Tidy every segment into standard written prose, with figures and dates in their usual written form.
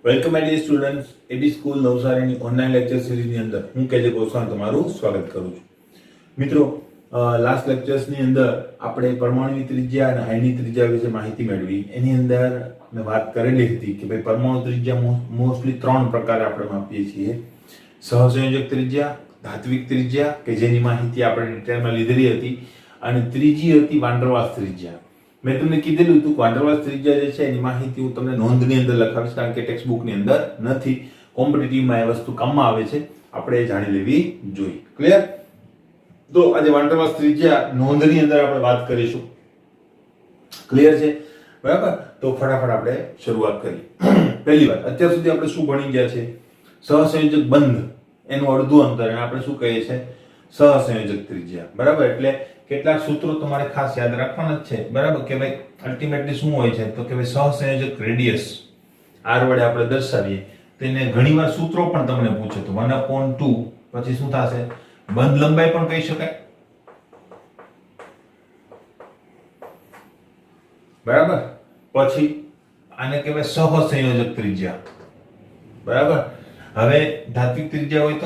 Welcome my dear students AD school નવસારીની online lecture સિરીઝની અંદર હું કેજે ગોસ્વામી તમારું સ્વાગત કરું છું. મિત્રો, લાસ્ટ લેક્ચર્સની અંદર આપણે પરમાણુની ત્રિજ્યા અને આયનની ત્રિજ્યા વિશે માહિતી મેળવી. એની અંદર મેં વાત કરેલી હતી કે ભાઈ પરમાણુ ત્રિજ્યા મોસ્ટલી 3 પ્રકારે આપણે માપીએ છીએ. સહસંયોજક ત્રિજ્યા, ધાત્વિક ત્રિજ્યા કે જેની માહિતી આપણે ડિટેલમાં લીધેલી હતી, અને ત્રીજી હતી વાન ડર વાલ્સ ત્રિજ્યા. મેં તમને કીધેલું હતું કે વાન ડર વાલ્સ ત્રિજ્યા જે છે એની માહિતી હું તમને નોંધની અંદર લખાવીશ, કારણ કે ટેક્સ્ટ બુકની અંદર નથી. કોમ્પિટિટિવમાં એ વસ્તુ કામમાં આવે છે, આપણે એ જાણી લેવી જોઈએ. ક્લિયર? તો આજે વાન ડર વાલ્સ ત્રિજ્યા નોંધની અંદર આપણે વાત કરીશું. ક્લિયર છે? બરાબર. તો ફટાફટ આપણે શરૂઆત કરીએ. પહેલી વાત, અત્યાર સુધી આપણે શું ભણી ગયા છે? સહસંયોજક બંધ એનું અડધું અંતર એને આપણે શું કહીએ છીએ? સહસંયોજક ત્રિજ્યા. બરાબર. એટલે કેટલાક સૂત્રો તમારે ખાસ યાદ રાખવાના જ છે. બરાબર, કે ભાઈ અલ્ટિમેટલી શું હોય છે? તો કે ભાઈ સહસંયોજક રેડિયસ r વડે આપણે દર્શાવીએ. તેને ઘણીવાર સૂત્રો પણ તમને પૂછે તો 1/2 પછી શું થશે? બંધ લંબાઈ પણ કહી શકાય. બરાબર. પછી આને કહેવાય સહસંયોજક ત્રિજ્યા. બરાબર. હવે ધાત્વિક ત્રિજ્યા હોય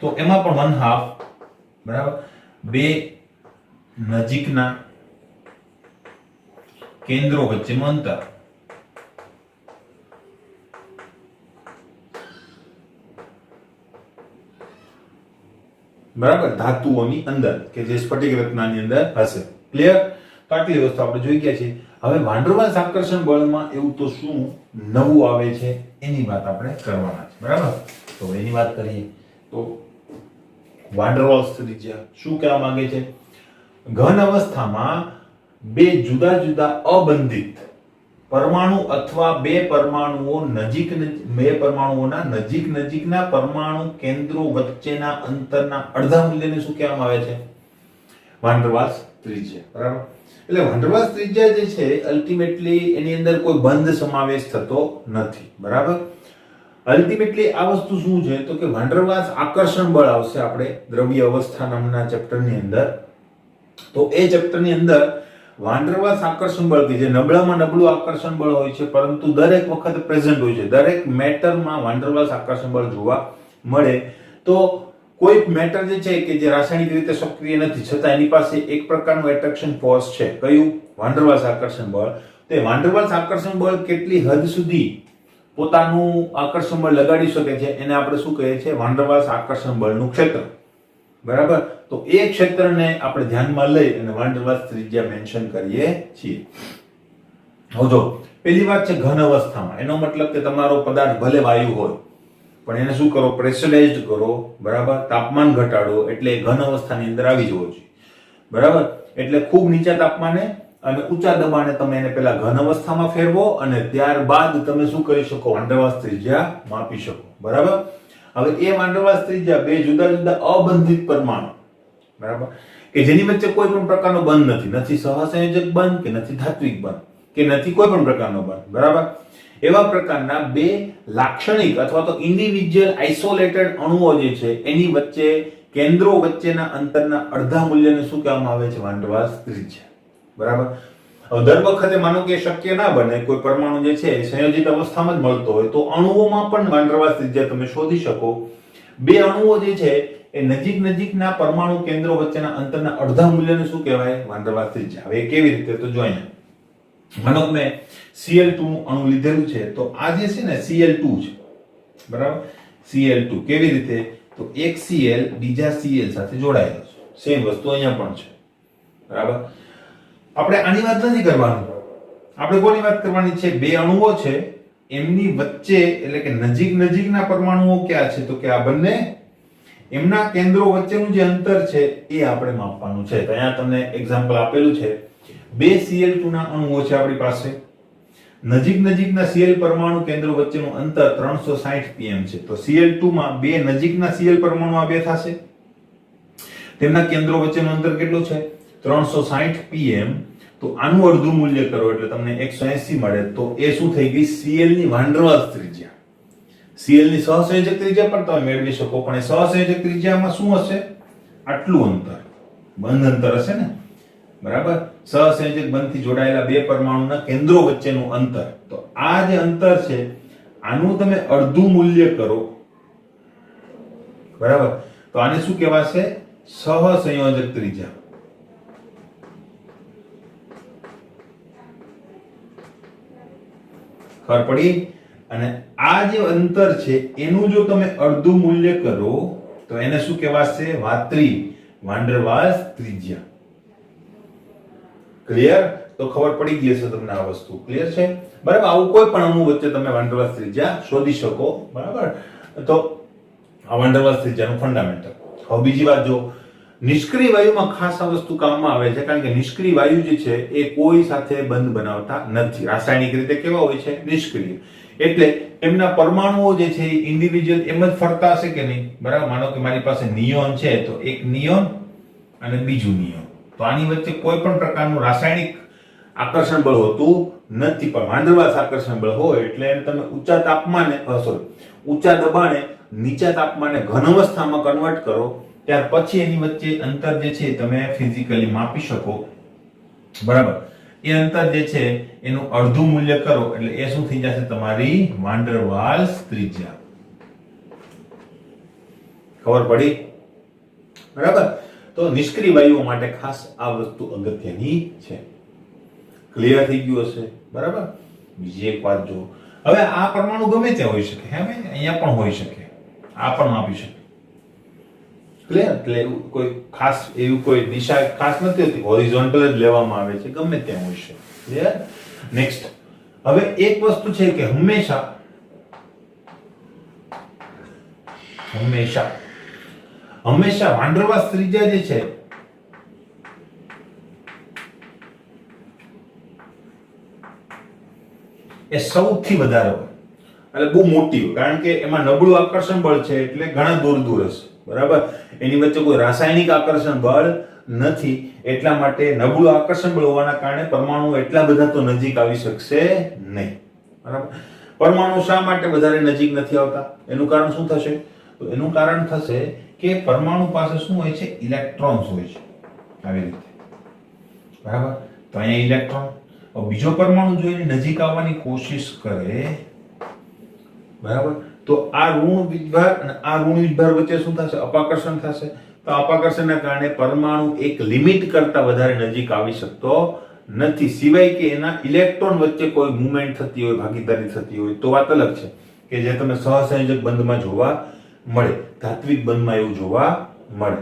તો એમાં પણ 1/2. બરાબર. બે નજીકના કેન્દ્રો વચ્ચેનું અંતર. બરાબર. ધાતુઓની અંદર કે જે સ્ફટિક રચનાની અંદર હશે. ક્લિયર? તો આટલી વસ્તુ આપણે જોઈ ગયા છે. હવે વાન ડર વાલ્સ આકર્ષણ બળમાં એવું તો શું નવું આવે છે એની વાત આપણે કરવાના છે. બરાબર. તો એની વાત કરીએ તો વાન ડર વાલ્સ ત્રિજ્યા શું કહેવા માંગે છે? ઘન અવસ્થામાં બે જુદા જુદા અબંધિત પરમાણુ અથવા બે પરમાણુઓના નજીકના પરમાણુ કેન્દ્રો વચ્ચેના અંતરના અડધા મૂલ્યને શું કહેવામાં આવે છે? વાન ડર વાલ્સ ત્રિજ્યા. બરાબર. એટલે વાન ડર વાલ્સ ત્રિજ્યા જે છે અલ્ટિમેટલી એની અંદર કોઈ બંધ સમાવેશ થતો નથી. બરાબર. અલ્ટિમેટલી આ વસ્તુ શું છે? તો કે વાન ડર વાલ્સ આકર્ષણ બળ આવશે આપણે દ્રવ્ય અવસ્થા નામના ચેપ્ટરની અંદર. તો એ ચેપ્ટરની અંદર વાન ડર વાલ્સ આકર્ષણ બળ કે જે નબળામાં નબળું આકર્ષણ બળ હોય છે, પરંતુ દરેક વખત પ્રેઝન્ટ હોય છે. દરેક મેટરમાં વાન ડર વાલ્સ આકર્ષણ બળ જોવા મળે. તો કોઈ મેટર જે છે કે જે રાસાયણિક રીતે સક્રિય નથી, છતાં એની પાસે એક પ્રકારનું એટ્રેક્શન ફોર્સ છે. કયું? વાન ડર વાલ્સ આકર્ષણ બળ. તે વાન ડર વાલ્સ આકર્ષણ બળ કેટલી હદ સુધી પોતાનું આકર્ષણ બળ લગાડી શકે છે એને આપણે શું કહીએ છીએ? વાન ડર વાલ્સ આકર્ષણ બળનું ક્ષેત્ર. બરાબર. તો એ ક્ષેત્રને આપણે ધ્યાનમાં લઈ અને વાન ડર વાલ્સ ત્રિજ્યા મેન્શન કરીએ છીએ. હવે જો પહેલી વાત છે ઘન અવસ્થામાં. એનો મતલબ કે તમારો પદાર્થ ભલે વાયુ હોય પણ એને શું કરો? પ્રેશરાઇઝ્ડ કરો. બરાબર. તાપમાન ઘટાડો એટલે ઘન અવસ્થાની અંદર આવી જવો જોઈએ. બરાબર. એટલે ખૂબ નીચા તાપમાને અને ઊંચા દબાણે તમે એને પહેલા ઘન અવસ્થામાં ફેરવો અને ત્યારબાદ તમે શું કરી શકો? વાન ડર વાલ્સ ત્રિજ્યા માપી શકો. બરાબર. હવે એ વાન ડર વાલ્સ ત્રિજ્યા બે જુદા જુદા અબંધિત પરમાણુ, બરાબર, કે જેની વચ્ચે કોઈ પણ પ્રકારનો બંધ નથી, નથી સહસંયોજક બંધ કે નથી ધાત્વિક બંધ કે નથી કોઈ પણ પ્રકારનો બંધ. બરાબર. એવા પ્રકારના બે લાક્ષણિક અથવા તો ઇન્ડિવિડ્યુઅલ આઇસોલેટેડ અણુઓ જે છે એની વચ્ચે કેન્દ્રો વચ્ચેના અંતરના અડધા મૂલ્યને શું કહેવામાં આવે છે? વાન ડર વાલ્સ ત્રિજ્યા. બરાબર. હવે દર વખતે માનો કે શક્ય ના બને, કોઈ પરમાણુ જે છે સંયોજિત અવસ્થામાં જ મળતો હોય તો અણુઓમાં પણ વાન ડર વાલ્સ ત્રિજ્યા તમે શોધી શકો. બે અણુઓ જે છે એ નજીકના પરમાણુ કેન્દ્રો વચ્ચેના અંતરના અડધા મૂલ્યને શું કહેવાય? વાન ડર વાલ્સ ત્રિજ્યા. હવે કેવી રીતે? તો જો અહીંયા માનો મેં Cl2 નું અણુ લીધેલું છે, તો આ જે છે ને Cl2 છે. બરાબર. Cl2 કેવી રીતે? તો એક Cl બીજા Cl સાથે જોડાયેલો છે. સેમ વસ્તુ અહીંયા પણ છે. બરાબર. આપણે આની વાત નથી કરવાની. આપણે કોની વાત કરવાની છે? બે અણુઓ છે એમની વચ્ચે, એટલે કે નજીકના પરમાણુઓ ક્યાં છે? તો કે આ બંને એમના કેન્દ્રો વચ્ચેનું જે અંતર છે એ આપણે માપવાનું છે. તો અહીંયા તમને એક્ઝામ્પલ આપેલું છે. બે Cl2 ના અણુઓ છે આપણી પાસે. નજીકના Cl પરમાણુ કેન્દ્રો વચ્ચેનું અંતર 360 pm છે. તો Cl2 માં બે નજીકના Cl પરમાણુ આ બે થશે. તેમના કેન્દ્રો વચ્ચેનું અંતર કેટલું છે? 360 pm. તો આનું અડધું મૂલ્ય કરો એટલે તમને 180 મળે. તો એ શું થઈ ગઈ? Cl ની વાન ડર વાલ્સ ત્રિજ્યા. Cl ની સહસંયોજક ત્રિજ્યા પણ તમે મેળવી શકો, પણ એ સહસંયોજક ત્રિજ્યામાં શું હશે? આટલું અંતર બંધ અંતર હશે ને. બરાબર. સહસંયોજક બંધથી જોડાયેલા બે પરમાણુના કેન્દ્રો વચ્ચેનું અંતર. તો આ જે અંતર છે આનું તમે અડધું મૂલ્ય કરો, બરાબર, તો આને શું કહેવાશે? સહસંયોજક ત્રિજ્યા. ખબર પડી? અને આ જે અંતર છે એનું જો તમે અડધું મૂલ્ય કરો તો એને શું કહેવાશે? વાત્રી વાન ડર વાલ્સ ત્રિજ્યા. ક્લિયર? તો ખબર પડી ગઈ હશે તમને આ વસ્તુ. ક્લિયર છે? બરાબર. આવું કોઈ પણ અણુ વચ્ચે તમે વાન ડર વાલ્સ ત્રિજ્યા શોધી શકો. બરાબર. તો આ વાન ડર વાલ્સ ત્રિજ્યાનું ફંડામેન્ટલ. હવે બીજી વાત જો, નિષ્ક્રિય વાયુમાં ખાસ આ વસ્તુ કામમાં આવે છે, કારણ કે નિષ્ક્રિય વાયુ જે છે એ કોઈ સાથે બંધ બનાવતા નથી. રાસાયણિક રીતે કેવા હોય છે? નિષ્ક્રિય. એટલે એમના પરમાણુઓ જે છે એ ઇન્ડિવિડ્યુઅલ એમ જ ફરતા હશે કે નહીં? બરાબર. માનો કે મારી પાસે નિયોન છે, તો એક નિયોન અને બીજું નિયોન, તો આની વચ્ચે કોઈ પણ પ્રકારનું રાસાયણિક આકર્ષણ બળ હોતું નથી. પણ વાન ડર વાલ્સ આકર્ષણ બળ હોય એટલે એને તમે ઊંચા તાપમાને ઊંચા દબાણે નીચા તાપમાને ઘન અવસ્થામાં કન્વર્ટ કરો, ત્યાર પછી એની વચ્ચે અંતર જે છે તમે ફિઝિકલી માપી શકો. બરાબર. એ અંતર જે છે એનું અડધું મૂલ્ય કરો એટલે એ શું થઈ જશે? તમારી વાન ડર વાલ્સ ત્રિજ્યા. ખબર પડી? બરાબર. તો નિષ્ક્રિય વાયુઓ માટે ખાસ આ વસ્તુ અગત્યની છે. ક્લિયર થઈ ગયું હશે? બરાબર. બીજી એક વાત જો, હવે આ પરમાણુ ગમે ત્યાં હોઈ શકે, હે ભાઈ, અહીંયા પણ હોઈ શકે, આ પણ માપી શકે. ક્લિયર? એટલે કોઈ ખાસ એવું કોઈ દિશા ખાસ નથી હોતી, હોરિઝોન્ટલ જ લેવામાં આવે છે, ગમે ત્યાં હોઈ શકે. ક્લિયર? નેક્સ્ટ, હવે એક વસ્તુ છે કે હંમેશા વાન ડર વાલ્સ ત્રિજ્યા જે છે એ સૌથી વધારે હોય, એટલે બહુ મોટી હોય, કારણ કે એમાં નબળું આકર્ષણ બળ છે એટલે ઘણા દૂર હશે. બરાબર. એની વચ્ચે કોઈ રાસાયણિક આકર્ષણ બળ નથી, એટલા માટે નબળું આકર્ષણ બળ હોવાના કારણે પરમાણુ એટલા બધા તો નજીક આવી શકશે નહીં. બરાબર. પરમાણુ શા માટે વધારે નજીક નથી આવતા? એનું કારણ શું થશે? તો એનું કારણ થશે કે પરમાણુ પાસે શું હોય છે? ઇલેક્ટ્રોન્સ હોય છે, આવી રીતે. બરાબર. તો અહીંયા ઇલેક્ટ્રોન, બીજો પરમાણુ જો એની નજીક આવવાની કોશિશ કરે, બરાબર, તો આ ઋણ વીજભાર અને આ ઋણ વીજભાર વચ્ચે શું થશે? અપાકર્ષણ થશે. તો અપાકર્ષણના કારણે પરમાણુ એક લિમિટ કરતા વધારે નજીક આવી શકતો નથી, સિવાય કે એના ઇલેક્ટ્રોન વચ્ચે કોઈ મૂવમેન્ટ થતી હોય, ભાગીદારી થતી હોય, તો વાત અલગ છે કે જે તમે સહસંયોજક બંધમાં જોવા મળે, ધાત્વિક બંધમાં એવું જોવા મળે.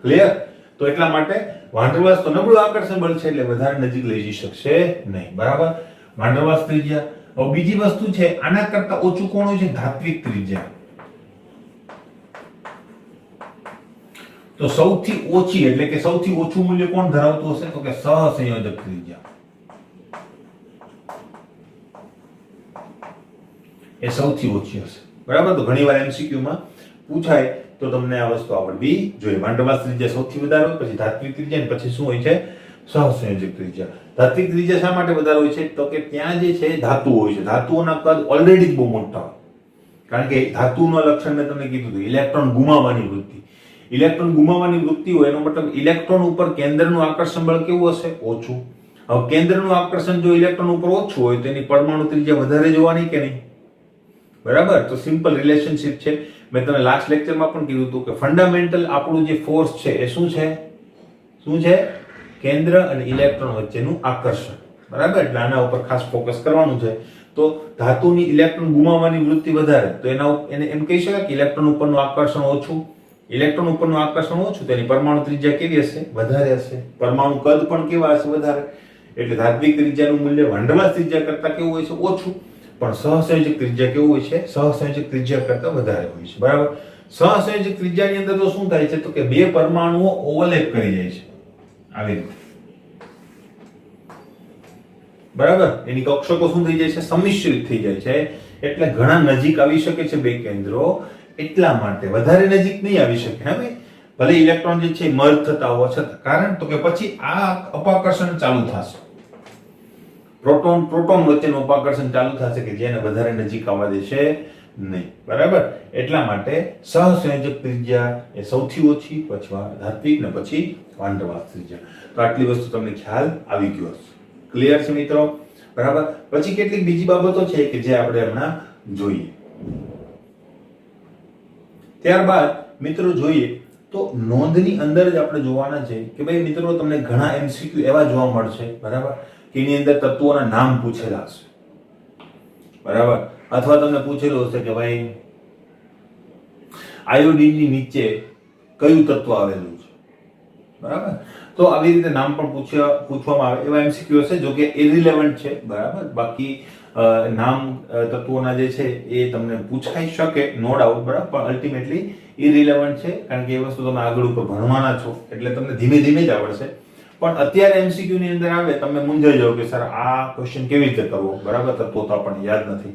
ક્લિયર? તો એટલા માટે વાન ડર વાલ્સ તો નબળું આકર્ષણ બળ છે એટલે વધારે નજીક લઈ જઈ શકશે નહીં. બરાબર. વાન ડર વાલ્સ ત્રિજ્યા. હવે બીજી વસ્તુ છે, આના કરતા ઓછું કોણ હોય છે? ધાત્વિક ત્રિજ્યા. તો સૌથી ઓછી એટલે કે સૌથી ઓછું મૂલ્ય કોણ ધરાવતું હશે? તો કે સહસંયોજક ત્રિજ્યા. એ સૌથી ઓછી હશે. બરાબર. તો ઘણીવાર એમસીક્યુ માં પૂછાય તો તમને આ વસ્તુ આવડવી જોઈએ. વાન ડર વાલ્સ ત્રિજ્યા સૌથી વધારે હોય, પછી ધાત્વિક ત્રિજ્યા, અને પછી શું હોય છે? સહસંયોજક ત્રિજ્યા. ધાત્વિક ત્રિજ્યા શા માટે વધારે હોય છે? તો કે ત્યાં જે છે ધાતુ હોય છે, ધાતુઓના કદ ઓલરેડી બહુ મોટા હોય, કારણ કે ધાતુનું લક્ષણ મેં તમને કીધું હતું, ઇલેક્ટ્રોન ગુમાવવાની વૃત્તિ. ઇલેક્ટ્રોન ગુમાવવાની વૃત્તિ હોય એનો મતલબ ઇલેક્ટ્રોન ઉપર કેન્દ્રનું આકર્ષણ બળ કેવું હશે? ઓછું. હવે કેન્દ્રનું આકર્ષણ જો ઇલેક્ટ્રોન ઉપર ઓછું હોય તો એની પરમાણુ ત્રિજ્યા વધારે જોવાની કે નહીં? બરાબર. તો સિમ્પલ રિલેશનશિપ છે. મેં તમને લાસ્ટ લેક્ચરમાં પણ કીધું હતું કે ફંડામેન્ટલ આપણું જે ફોર્સ છે એ શું છે? કેન્દ્ર અને ઇલેક્ટ્રોન વચ્ચેનું આકર્ષણ. બરાબર. એટલે આના ઉપર ખાસ ફોકસ કરવાનું છે. તો ધાતુની ઇલેક્ટ્રોન ગુમાવવાની વૃત્તિ વધારે, તો એને એમ કહી શકાય કે ઇલેક્ટ્રોન ઉપરનું આકર્ષણ ઓછું. ઇલેક્ટ્રોન ઉપરનું આકર્ષણ ઓછું, તેની પરમાણુ ત્રિજ્યા કેવી હશે? વધારે હશે. પરમાણુ કદ પણ કેવા હશે? વધારે. એટલે ધાત્વિક ત્રિજ્યાનું મૂલ્ય વાન ડર વાલ્સ ત્રિજ્યા કરતા કેવું હોય છે? ઓછું. પણ સહસંયોજક ત્રિજ્યા કેવું હોય છે? સહસંયોજક ત્રિજ્યા કરતા વધારે હોય છે. બરાબર. સહસંયોજક ત્રિજ્યાની અંદર તો શું થાય છે? તો કે બે પરમાણુઓ ઓવરલેપ કરી જાય છે, આવી રીતે. બરાબર. એની કક્ષકો શું થઈ જાય છે? સમિશ્રિત થઈ જાય છે. એટલે ઘણા નજીક આવી શકે છે બે કેન્દ્રો, એટલા માટે વધારે નજીક નહીં આવી શકે. હવે ભલે ઇલેક્ટ્રોન જે છે મર્જ થતા હોવા છતાં, કારણ તો કે પછી આ અપાકર્ષણ ચાલુ થશે, પ્રોટોન વચ્ચેનું અપાકર્ષણ ચાલુ થશે કે જેને વધારે નજીક આવવા દેશે નહીં, બરાબર. એટલા માટે સહસંયોજક ત્રિજ્યા એ સૌથી ઓછી, પછી ધાત્વિક ને પછી વાન ડર વાલ્સ ત્રિજ્યા. તો આટલી વસ્તુ તમને ખ્યાલ આવી ગયો હશે. ક્લિયર છે મિત્રો? બરાબર. પછી કેટલીક બીજી બાબતો છે કે જે આપણે હમણાં જોઈએ. ત્યારબાદ મિત્રો જોઈએ તો નોંધની અંદર જ આપણે જોવાના છે કે ભાઈ મિત્રો તમને ઘણા એમસીક્યુ એવા જોવા મળશે, બરાબર, કે એની અંદર તત્વોના નામ પૂછેલા હશે, બરાબર, અથવા તમને પૂછેલું હશે કે ભાઈ આયોડિન ની નીચે કયું તત્વ આવેલું છે, બરાબર. તો આવી રીતે નામ પણ પૂછવામાં આવે એવા એમસીક્યુ હશે, જો કે ઇરિલેવન્ટ છે, બરાબર. બાકી નામ તત્વોના જે છે એ તમને પૂછાઈ શકે, નો ડાઉટ, બરાબર, પણ અલ્ટિમેટલી ઇરિલેવન્ટ છે, કારણ કે એ વસ્તુ તમે આગળ ઉપર ભણવાના છો એટલે તમને ધીમે ધીમે જ આવડશે. પણ અત્યારે એમસીક્યુ ની અંદર આવે તમે મૂંઝાઈ જાઓ કે સર આ ક્વેશ્ચન કેવી રીતે કરવો, બરાબર, તત્વો તો આપણને યાદ નથી.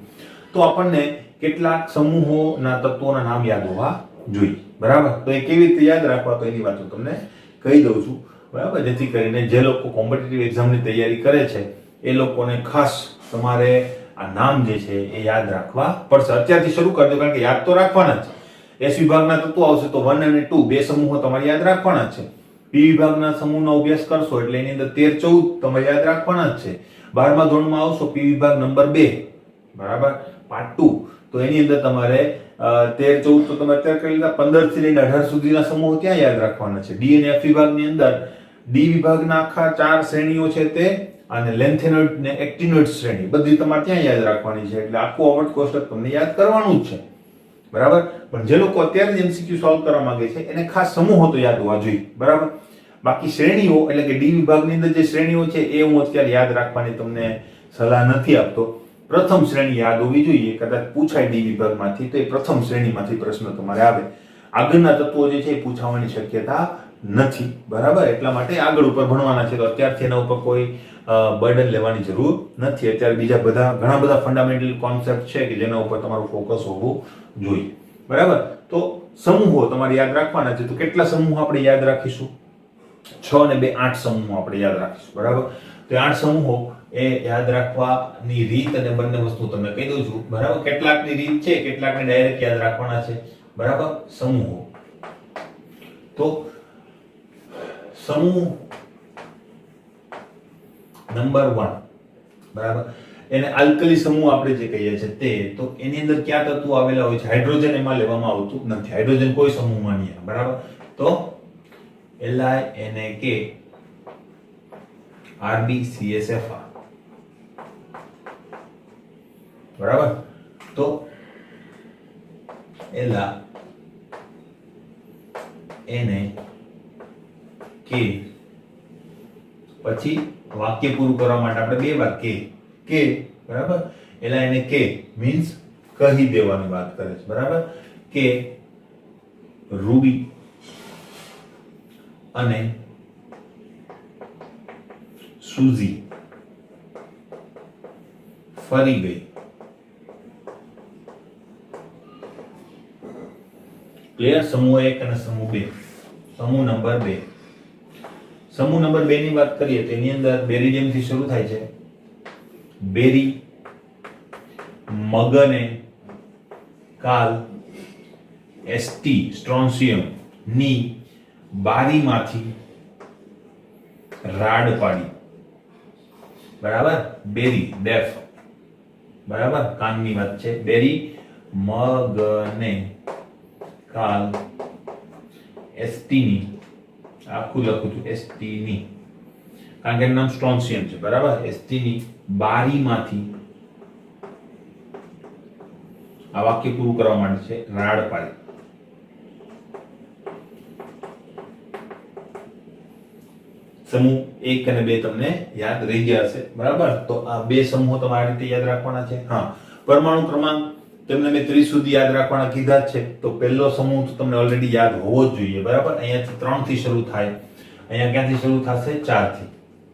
તો આપણને કેટલાક સમૂહોના તત્વોના નામ યાદ હોવા જોઈએ, બરાબર. તો એ કેવી રીતે યાદ રાખવા, તો એની વાત હું તમને કહી દઉં છું, બરાબર, જેથી કરીને જે લોકો કોમ્પિટિટિવ એક્ઝામની તૈયારી કરે છે એ લોકોને ખાસ તમારે આ નામ જે છે એ યાદ રાખવા પડશે. અત્યારથી શરૂ કરી દો, કારણ કે યાદ તો રાખવાના જ. એસ વિભાગના તત્વો આવશે તો 1 અને 2 બે સમૂહો તમારે યાદ રાખવાના છે. પી વિભાગના સમૂહનો અભ્યાસ કરશો એટલે એની અંદર 13 14 તમારે યાદ રાખવાના જ છે. 12મા ધોરણમાં આવશો પી વિભાગ નંબર 2, બરાબર, પાર્ટ 2, તો એની અંદર તમારે 13 14 તો તમે અત્યારે કરી લીધા. 15 થી લઈને 18 સુધીના સમૂહો ત્યાં યાદ રાખવાના છે. ડી અને એફ વિભાગની અંદર ડી વિભાગના આખા 4 શ્રેણીઓ છે તે, અને લેન્થેનોઇડ ને એક્ટિનોઇડ શ્રેણી બધી તમારે ત્યાં યાદ રાખવાની છે. એટલે આખું આવર્ત કોષ્ટક તમને યાદ કરવાનું જ છે, બરાબર. પણ જે લોકો અત્યારે એમસીક્યુ સોલ્વ કરવા માંગે છે એને ખાસ સમૂહો તો યાદ હોવા જોઈએ, બરાબર. બાકી શ્રેણીઓ એટલે કે ડી વિભાગની અંદર જે શ્રેણીઓ છે એ હું અત્યારે યાદ રાખવાની તમને સલાહ નથી આપતો. પ્રથમ શ્રેણી યાદ હોવી જોઈએ, કદાચ પૂછાય ડી વિભાગમાંથી તો એ પ્રથમ શ્રેણીમાંથી પ્રશ્ન તમારે આવે. આગળના તત્વો જે છે એ પૂછાવાની શક્યતા નથી, બરાબર. એટલા માટે આગળ ઉપર ભણવાના છે તો અત્યારથી એના ઉપર કોઈ બર્ડન લેવાની જરૂર નથી. અત્યારે બીજા ઘણા બધા ફંડામેન્ટલ કોન્સેપ્ટ છે કે જેના ઉપર તમારું ફોકસ હોવું જોઈએ, બરાબર. તો સમૂહો તમારે યાદ રાખવાના છે. તો કેટલા સમૂહ આપણે યાદ રાખીશું? 6 અને 2 8 સમૂહો આપણે યાદ રાખીશું, બરાબર. તો 8 સમૂહો એ યાદ રાખવાની રીત અને બંને વસ્તુ તમને કહી દઉં છું, બરાબર. કેટલાકની રીત છે, કેટલાકને ડાયરેક્ટ યાદ રાખવાના છે, બરાબર. સમૂહો તો સમૂહ નંબર 1, બરાબર, એને આલ્કલી સમૂહ આપણે જે કહીએ છીએ તે, તો એની અંદર કયા તત્વો આવેલા હોય છે? હાઇડ્રોજન એમાં લેવામાં આવતું નથી, હાઇડ્રોજન કોઈ સમૂહમાં નહીં, બરાબર. તો Li Na K Rb CSFR, બરાબર. તો Li Na K, પછી વાક્ય પૂરું કરવા માટે આપણે બે વાર કે, બરાબર. Li Na K મીન્સ કહી દેવાની વાત કરે છે, બરાબર. કે રૂબી અને સુઝી ફરી ગઈ. ક્લિયર? સમૂહ 1 અને સમૂહ 2. સમૂહ નંબર 2. સમૂહ નંબર 2 ની વાત કરીએ તો એની અંદર બેરિલિયમ થી શરૂ થાય છે. બેરી, મગને, કાલ, એસટી સ્ટ્રોન્સિયમ ની બારીમાંથી રાડ પાડી, બરાબર. બેરી ડેફ, બરાબર, કાનની વાત છે. બેરી, મગને, કાલ, એસટી ની, આખું લખું છું એસટી ની, કારણ કે એનું નામ સ્ટ્રોન્સિયમ છે, બરાબર. એસટી ની બારીમાંથી આ વાક્ય પૂરું કરવા માટે છે રાડ પાડી. સમૂહ 1 અને 2 તમને યાદ રહી ગયા હશે, બરાબર. તો આ બે સમૂહો તમારી રીતે યાદ રાખવાના છે. હા, પરમાણુ ક્રમાંક તમને મેં 30 સુધી યાદ રાખવાના કીધા છે. તો પહેલો સમૂહ તો તમને ઓલરેડી યાદ હોવો જ જોઈએ, બરાબર. અહીંયાથી 3 થી શરૂ થાય, અહીંયા ક્યાંથી શરૂ થશે? 4 થી,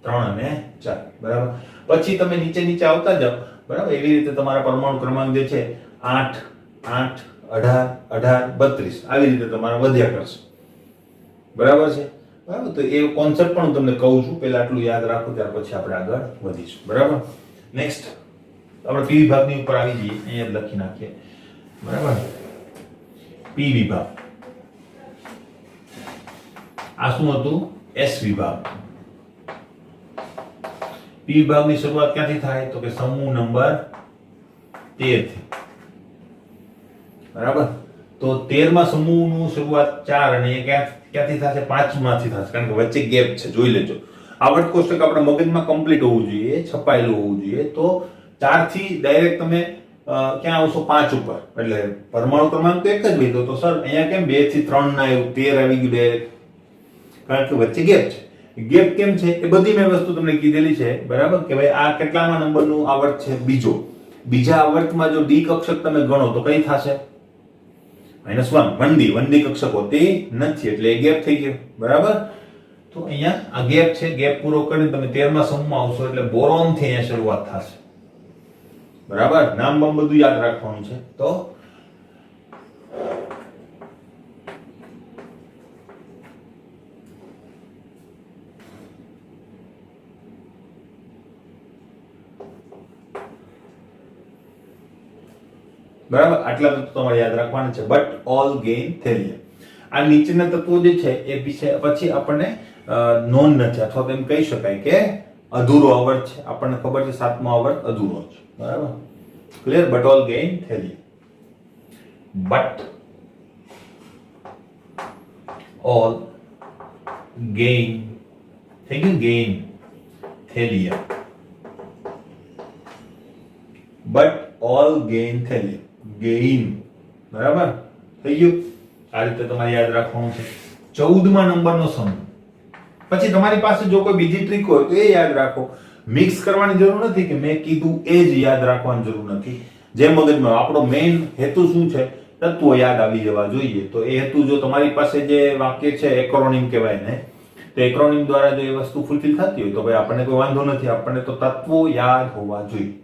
3 અને 4, બરાબર. પછી તમે નીચે નીચે આવતા જાઓ, બરાબર. એવી રીતે તમારા પરમાણુ ક્રમાંક જે છે 8 8 18 18 32 આવી રીતે તમારા વધ્યા કરશે, બરાબર છે, બરાબર. તો એ કોન્સેપ્ટ પણ હું તમને કહું છું, પહેલા આટલું યાદ રાખો, ત્યાર પછી આપણે આગળ વધીશું, બરાબર. નેક્સ્ટ આપણે પી વિભાગની ઉપર આવી જઈએ. અહીંયા લખી નાખીએ બરાબર. પી વિભાગ. આ શું હતું? એસ વિભાગ. પી વિભાગની શરૂઆત ક્યાંથી થાય? તો કે સમૂહ નંબર 13 થી. બરાબર. તો 13મા સમૂહનું શરૂઆત 4 અને એ ક્યાંથી થશે? 5 માંથી થશે, કારણ કે વચ્ચે ગેપ છે. જોઈ લેજો. આવર્ત કોષ્ટક આપણા મગજમાં કમ્પ્લીટ હોવું જોઈએ, છપાયેલું હોવું જોઈએ. તો 4 થી ડાયરેક્ટ તમે ક્યાં આવશો? 5 ઉપર. એટલે પરમાણુ ક્રમાંક તો એક જ લીધો. તો સર અહીંયા કેમ 2 થી 3 ના આવ્યું, 13 આવી ગયું ડાયરેક્ટ? કારણ કે વચ્ચે ગેપ છે. ગેપ કેમ છે એ બધી મેં વસ્તુ તમને કીધેલી છે. બરાબર કે ભાઈ આ કેટલામા નંબરનું આવર્ત છે? બીજો. બીજા આવર્તમાં જો ડી કક્ષક તમે ગણો તો કઈ થશે? -1. 1D કક્ષક હોતી નથી, એટલે એ ગેપ થઈ ગયો. બરાબર. તો અહીંયા આ ગેપ છે. ગેપ પૂરો કરીને તમે 13મા સમૂહમાં આવશો એટલે બોરોન થી અહીંયા શરૂઆત થશે. બરાબર. નામ બધું યાદ રાખવાનું છે. તો બરાબર. આટલા તત્વો તમારે યાદ રાખવાના છે. But all gain thallium. આ નીચેના તત્વો જે છે એ પછી આપણને નોન નથી, અથવા તો એમ કહી શકાય કે અધૂરો આવર્ત છે. આપણને ખબર છે 7મો આવર્ત અધૂરો છે. બરાબર. Clear. But all gain thallium. But all gain થઈ ગયું. Gain thallium. But all gain thallium. Gain. બરાબર થઈ ગયું. આ રીતે તમારે યાદ રાખવાનું છે. 14મા નંબરનો સમૂહ. પછી તમારી પાસે જો કોઈ બીજી ટ્રીક હોય તો એ યાદ રાખો. મિક્સ કરવાની જરૂર નથી, કે મેં કીધું એ જ યાદ રાખવાની જરૂર નથી. જે મગજમાં આપણો મેઇન હેતુ શું છે? તત્વો યાદ આવી જવા જોઈએ. તો એ હેતુ જો તમારી પાસે જે વાક્ય છે એક્રોનિમ કહેવાય ને, તો એક્રોનિમ દ્વારા જો એ વસ્તુ ફૂલફિલ થતી હોય તો ભાઈ આપણને કોઈ વાંધો નથી. આપણને તો તત્વો યાદ હોવા જોઈએ.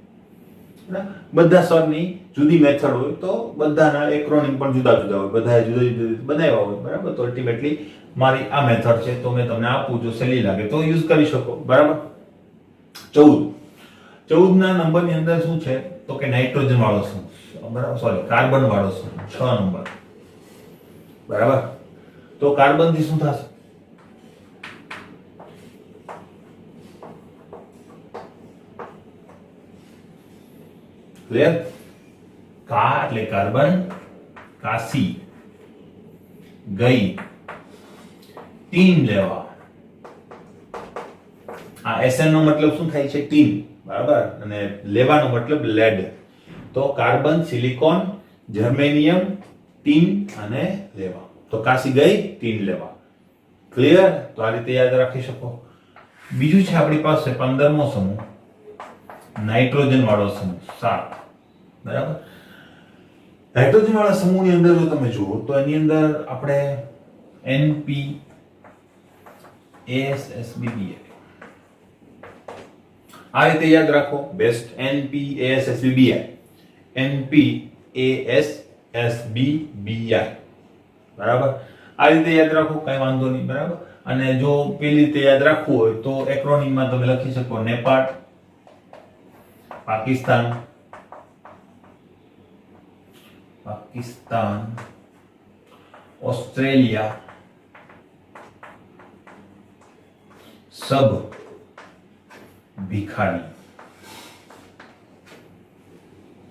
બધા સરની જુદી મેથડ હોય તો બધાના એક્રોનિમ પણ જુદા જુદા હોય. બધાએ જુદા જુદા બનાવ્યા હોય. બરાબર. તો અલ્ટિમેટલી મારી આ મેથડ છે તો મેં તમને આપું. જો સહેલી લાગે તો યુઝ કરી શકો. બરાબર. 14ના નંબરની અંદર શું છે? તો કે નાઇટ્રોજન વાળો સમૂહ. બરાબર. સોરી, કાર્બન વાળો સમૂહ. 6 નંબર. બરાબર. તો કાર્બન થી શું થશે? ક્લિયર? કા એટલે કાર્બન, કાસી, ગઈ, ટીન લેવા. આ SN નો મતલબ શું થાય છે? ટીન. બરાબર. અને લેવાનો મતલબ લેડ. તો કાર્બન, સિલિકોન, જર્મેનિયમ, ટીન અને લેવા. તો કાસી, ગઈ, ટીન, લેવા. ક્લિયર? તો આ રીતે યાદ રાખી શકો. બીજું છે આપણી પાસે 15મો સમૂહ, નાઇટ્રોજન વાળો સમૂહ 7. બરાબર. નાઇટ્રોજન વાળા સમૂહની અંદર જો તમે જુઓ તો એની અંદર આપણે NPASSBBA આ રીતે યાદ રાખો. બેસ્ટ. NPASSBBI. NPASSBBI. બરાબર. આ રીતે યાદ રાખો, કઈ વાંધો નહીં. બરાબર. અને જો પેલી રીતે યાદ રાખવું હોય તો એક્રોનિમમાં તમે લખી શકો નેપાળ, પાકિસ્તાન, ઓસ્ટ્રેલિયા, સબ ભિખારી.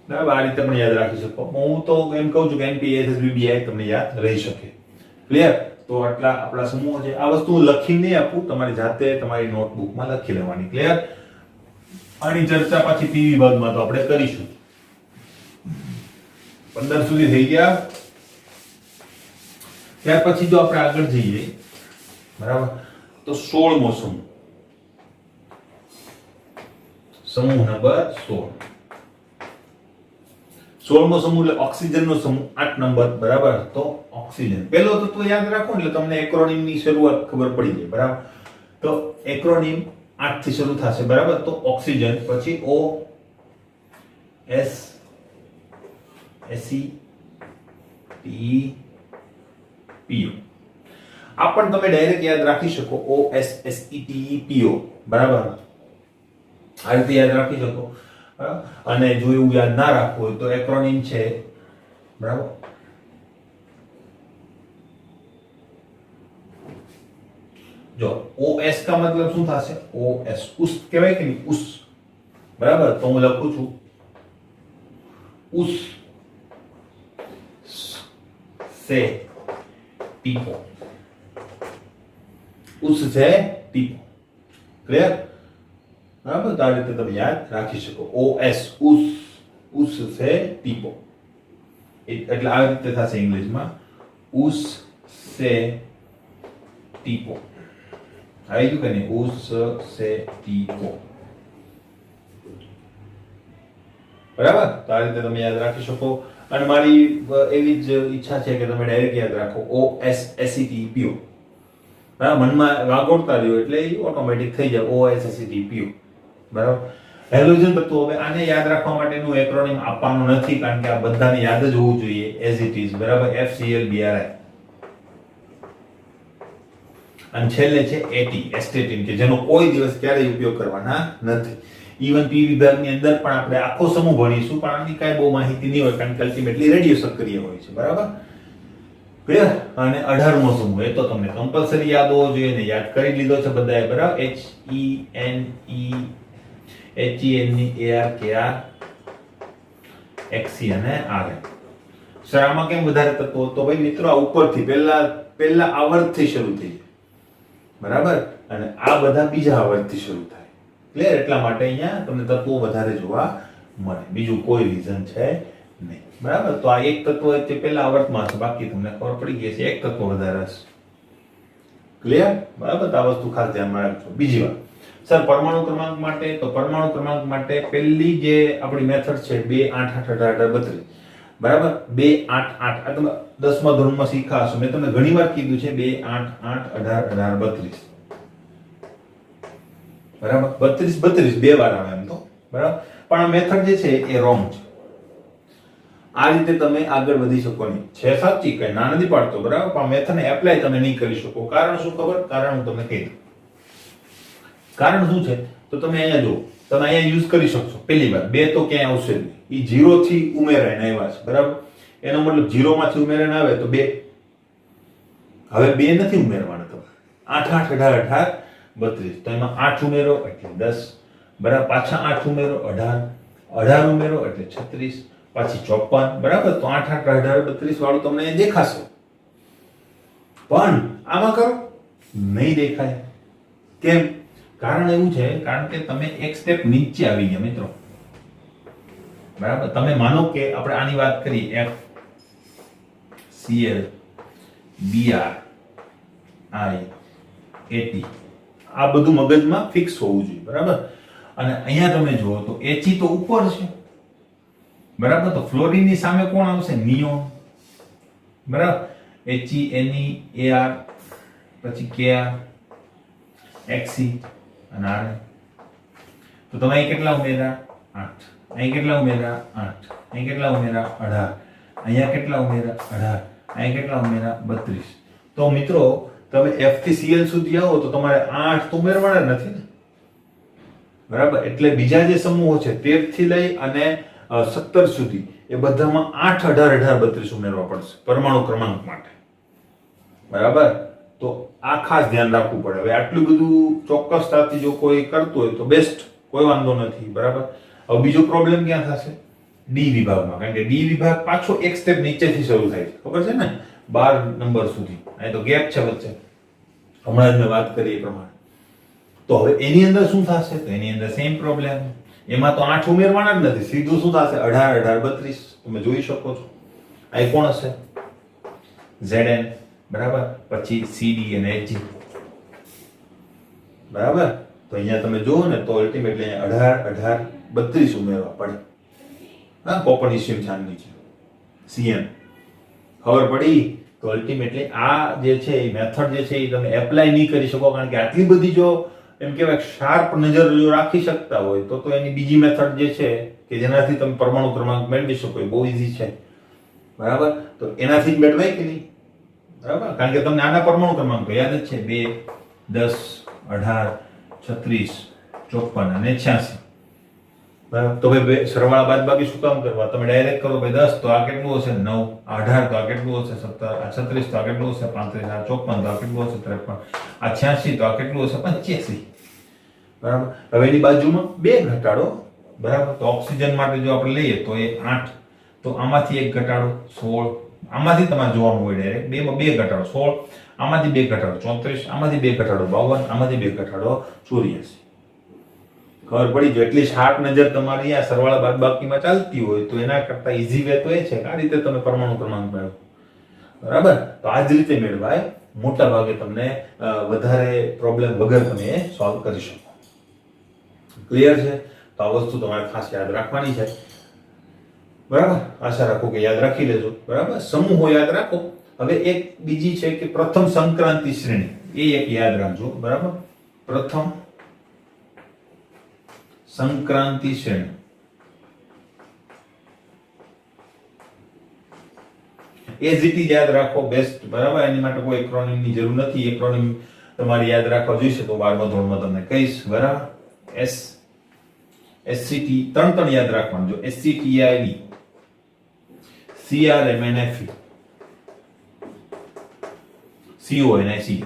બરાબર. આ રીતે તમે યાદ રાખી શકો. હું તો એમ કહું છું કે NPASSBBI તમને યાદ રહી શકે. ક્લિયર? તો આટલા આપણા સમૂહ છે. આ વસ્તુ લખી નહીં આપું, તમારી જાતે તમારી નોટબુકમાં લખી લેવાની. ક્લિયર? આની ચર્ચા પાછી પી વિભાગમાં તો આપણે કરીશું. 15 સુધી થઈ ગયા. ત્યાર પછી જો આપણે આગળ જઈએ, બરાબર, તો 16મો સમૂહ. સમૂહ નંબર 16. 16મો સમૂહ એટલે ઓક્સિજનનો સમૂહ. 8 નંબર. બરાબર. તો ઓક્સિજન પહેલો તત્વ યાદ રાખો એટલે તમને એક્રોનિમની શરૂઆત ખબર પડી જાય. બરાબર. તો એક્રોનિમ 8 થી શરૂ થશે. બરાબર. તો ઓક્સિજન, પછી O S Se T P O. આ પણ તમે ડાયરેક્ટ યાદ રાખી શકો. O S Se T P O. બરાબર. આ રીતે યાદ રાખી શકો. અને જો એવું યાદ ના રાખવું હોય તો એક્રોનિમ છે बराबर। जो OS का मतलब શું થશે? OS ઉસ કહેવાય કે નહીં? ઉસ, બરાબર। તો હું લખું છું ઉસ से ટીપો, ઉસ से ટીપો, ક્લિયર? બરાબર, તો આ રીતે તમે યાદ રાખી શકો। OS ઉસ से ટીપો, એટલે આ રીતે થશે ઇંગ્લિશમાં ઉસ से ટીપો। આવી ગયું કે નહીં? ઉસ से ટીપો, બરાબર। તો આ રીતે તમે યાદ રાખી શકો। અને મારી એવી જ ઈચ્છા છે કે તમે ડાયરેક્ટ યાદ રાખો OSSETPO, બરાબર। મનમાં વાગોળતા રહ્યો એટલે એ ઓટોમેટિક થઈ જાય OSSETPO, બરાબર। હેલોજન તત્વો, હવે આને યાદ રાખવા માટેનું એક્રોનિમ આપવાનું નથી કારણ કે આ બધાને યાદ જ હોવું જોઈએ એઝ ઇટ ઇઝ, બરાબર। FClBri અને છેલ્લે છે AT એસ્ટેટિન કે જેનો કોઈ દિવસ ક્યારેય ઉપયોગ કરવાના નથી। ઇવન પી વિભાગની અંદર પણ આપણે આખો સમૂહ ભણીશું પણ આની કાંઈ બહુ માહિતી નહીં હોય કારણ કે અલ્ટિમેટલી રેડિયો સક્રિય હોય છે, બરાબર, ક્લિયર? અને 18મો સમૂહ એ તો તમને કમ્પલસરી યાદ હોવો જોઈએ ને યાદ કરી લીધો છે બધાએ, બરાબર। HENEARKR XC અને RN। સર આમાં કેમ વધારે તત્વો? તો ભાઈ મિત્રો આ ઉપરથી પહેલા આવર્તથી શરૂ થઈ જાય, બરાબર, અને આ બધા બીજા આવર્તથી શરૂ થાય, ક્લિયર? એટલા માટે અહીંયા તમને તત્વો વધારે જોવા મળે, બીજું કોઈ રીઝન છે નહીં, બરાબર। તો આ એક તત્વ તે પહેલા આવર્તમાં છે, બાકી તમને ખબર પડી ગઈ છે એક તત્વ વધારે છે, ક્લિયર? બરાબર, તો આ વસ્તુ ખાસ ધ્યાનમાં રાખજો। બીજી વાત સર પરમાણુ ક્રમાંક માટે, તો પરમાણુ ક્રમાંક માટે પહેલી જે આપણી મેથડ છે 2 8 8 18 32, બરાબર। 2 8 8 આ તમે 10મા ધોરણમાં શીખ્યા હશો, મેં તમને ઘણીવાર કીધું છે 2 8 8 18 18 32, બરાબર। 32 બે વાર આવે એમ તો, બરાબર, પણ આ મેથડ જે છે એ રોંગ છે। આ રીતે તમે આગળ વધી શકો નહીં, છે સાચી, કઈ ના નથી પાડતો, બરાબર, પણ મેથડને એપ્લાય તમે નહીં કરી શકો। કારણ શું ખબર? કારણ હું તમને કહી દઉં। કારણ શું છે? તો તમે અહીંયા જો, તમે અહીંયા યુઝ કરી શકશો। પહેલી વાત, 2 તો ક્યાંય આવશે નહીં, ઈ 0 થી ઉમેરાઈને આવ્યા છે, બરાબર। એનો મતલબ 0 માંથી ઉમેરાઈને આવે તો 2, હવે 2 નથી ઉમેરવાના તમારે, 8 8 18 18 32, તો એમાં 8 ઉમેરો એટલે 10, બરાબર, પાછા 8 ઉમેરો 18, 18 ઉમેરો એટલે 36, પાછી 54, બરાબર। તો 8 8 18 32 વાળું તમને અહીં દેખાશે, પણ આમાં કરો નહીં દેખાય। કેમ? કારણ એવું છે, કારણ કે તમે એક સ્ટેપ નીચે આવી ગયા મિત્રો, બરાબર। તમે માનો કે આપણે આની વાત કરી FCl BR I AT, આ બધું મગજમાં ફિક્સ હોવું જોઈએ, બરાબર। અને અહીંયા તમે જુઓ તો He તો ઉપર છે, બરાબર, તો ફ્લોરિનની સામે કોણ આવશે? નિયોન, બરાબર। HENEAR પછી Kr XC અને RN, તો તમે અહીં કેટલા ઉમેર્યા? 8, અહીં કેટલા ઉમેર્યા? 8, અહીં કેટલા ઉમેર્યા? 18, અહીંયા કેટલા ઉમેર્યા? 18, અહીં કેટલા ઉમેર્યા? 32। તો મિત્રો તમે F થી Cl સુધી આવો તો તમારે 8 તો ઉમેરવાના નથી ને, બરાબર। એટલે બીજા જે સમૂહો છે 13 થી લઈ અને 17 સુધી એ બધામાં 8 18 18 32 ઉમેરવા પડશે પરમાણુ ક્રમાંક માટે, બરાબર। તો આ ખાસ ધ્યાન રાખવું પડે। હવે આટલું બધું ચોક્કસતાથી જો કોઈ કરતું હોય તો બેસ્ટ, કોઈ વાંધો નથી, બરાબર। હવે બીજો પ્રોબ્લેમ ક્યાં થશે? ડી વિભાગમાં, કારણ કે ડી વિભાગ પાછો એક સ્ટેપ નીચેથી શરૂ થાય છે, ખબર છે ને, 12 નંબર સુધી, અહીં તો ગેપ છે વચ્ચે, હમણાં જ મેં વાત કરી એ પ્રમાણે। તો હવે એની અંદર શું થશે? તો એની અંદર સેમ પ્રોબ્લેમ, એમાં તો 8 ઉમેરવાના જ નથી, સીધું શું થશે? 18 18 32, તમે જોઈ શકો છો। આ કોણ હશે? Zn, બરાબર, પછી CD અને Hg, બરાબર। તો અહીંયા તમે જુઓ ને તો અલ્ટિમેટલી અહીંયા 18 18 32 ઉમેરવા પડે, હા, પોટેશિયમ છાનની છે Cn, ખબર પડી? તો અલ્ટિમેટલી આ જે છે એ મેથડ જે છે એ તમે એપ્લાય નહીં કરી શકો કારણ કે આટલી બધી જો એમ કહેવાય શાર્પ નજર જો રાખી શકતા હોય તો એની બીજી મેથડ જે છે કે જેનાથી તમે પરમાણુ ક્રમાંક મેળવી શકો એ બહુ ઈઝી છે, બરાબર। તો એનાથી જ મેળવાય કે નહીં, બરાબર, કારણ કે તમને આના પરમાણુ ક્રમાંક યાદ જ છે 2 10 18 36 54 અને 86, બરાબર, તો ભાઈ સરવાળા બાદબાકી શું કામ કરવા? તમે ડાયરેક્ટ કરો ભાઈ 10 તો આ કેટલું હશે 9, 18 તો આ કેટલું હશે 17, આ 36 તો આ કેટલું હશે 35, આ 54 તો આ કેટલું હશે 53, આ 86 તો આ કેટલું હશે 85. બરાબર, હવે એની બાજુમાં 2 ઘટાડો. બરાબર, તો ઓક્સિજન માટે જો આપણે લઈએ તો એ 8, તો આમાંથી 1 ઘટાડો 16, આમાંથી તમારે જોવાનું હોય ડાયરેક્ટ 2 માં 2 ઘટાડો 16, આમાંથી 2 ઘટાડો 34, આમાંથી 2 ઘટાડો 52, આમાંથી 2 ઘટાડો 84. ખબર પડી? જો એટલી શાર્પ નજર તમારી આ સરવાળા બાદબાકીમાં ચાલતી હોય તો એના કરતા ઈઝી વે તો એ છે કે આ રીતે તમે પરમાણુ ક્રમાંક મેળવો. બરાબર, તો આ જ રીતે મેળવાય. મોટા ભાગે તમને વધારે પ્રોબ્લેમ વગર તમે એ સોલ્વ કરી શકો. ક્લિયર છે? તો આ વસ્તુ તમારે ખાસ યાદ રાખવાની છે. બરાબર, આશા રાખું કે યાદ રાખી લેજો. બરાબર, સમૂહો યાદ રાખો. હવે એક બીજી છે કે પ્રથમ સંક્રાંતિ શ્રેણી, એ એક યાદ રાખજો. બરાબર, પ્રથમ સંક્રાંતિ શ્રેણી. એઝ ઇટ ઇઝ યાદ રાખો, બેસ્ટ. બરાબર, એની માટે કોઈ એક્રોનિમ ની જરૂર નથી. એક્રોનિમ તમારે યાદ રાખવા જોઈશે તો 12મા ધોરણમાં તમને કહીશ. બરાબર, SCT ત્રણ યાદ રાખવાનું. જો SCTIV, CRMNFE, CONIC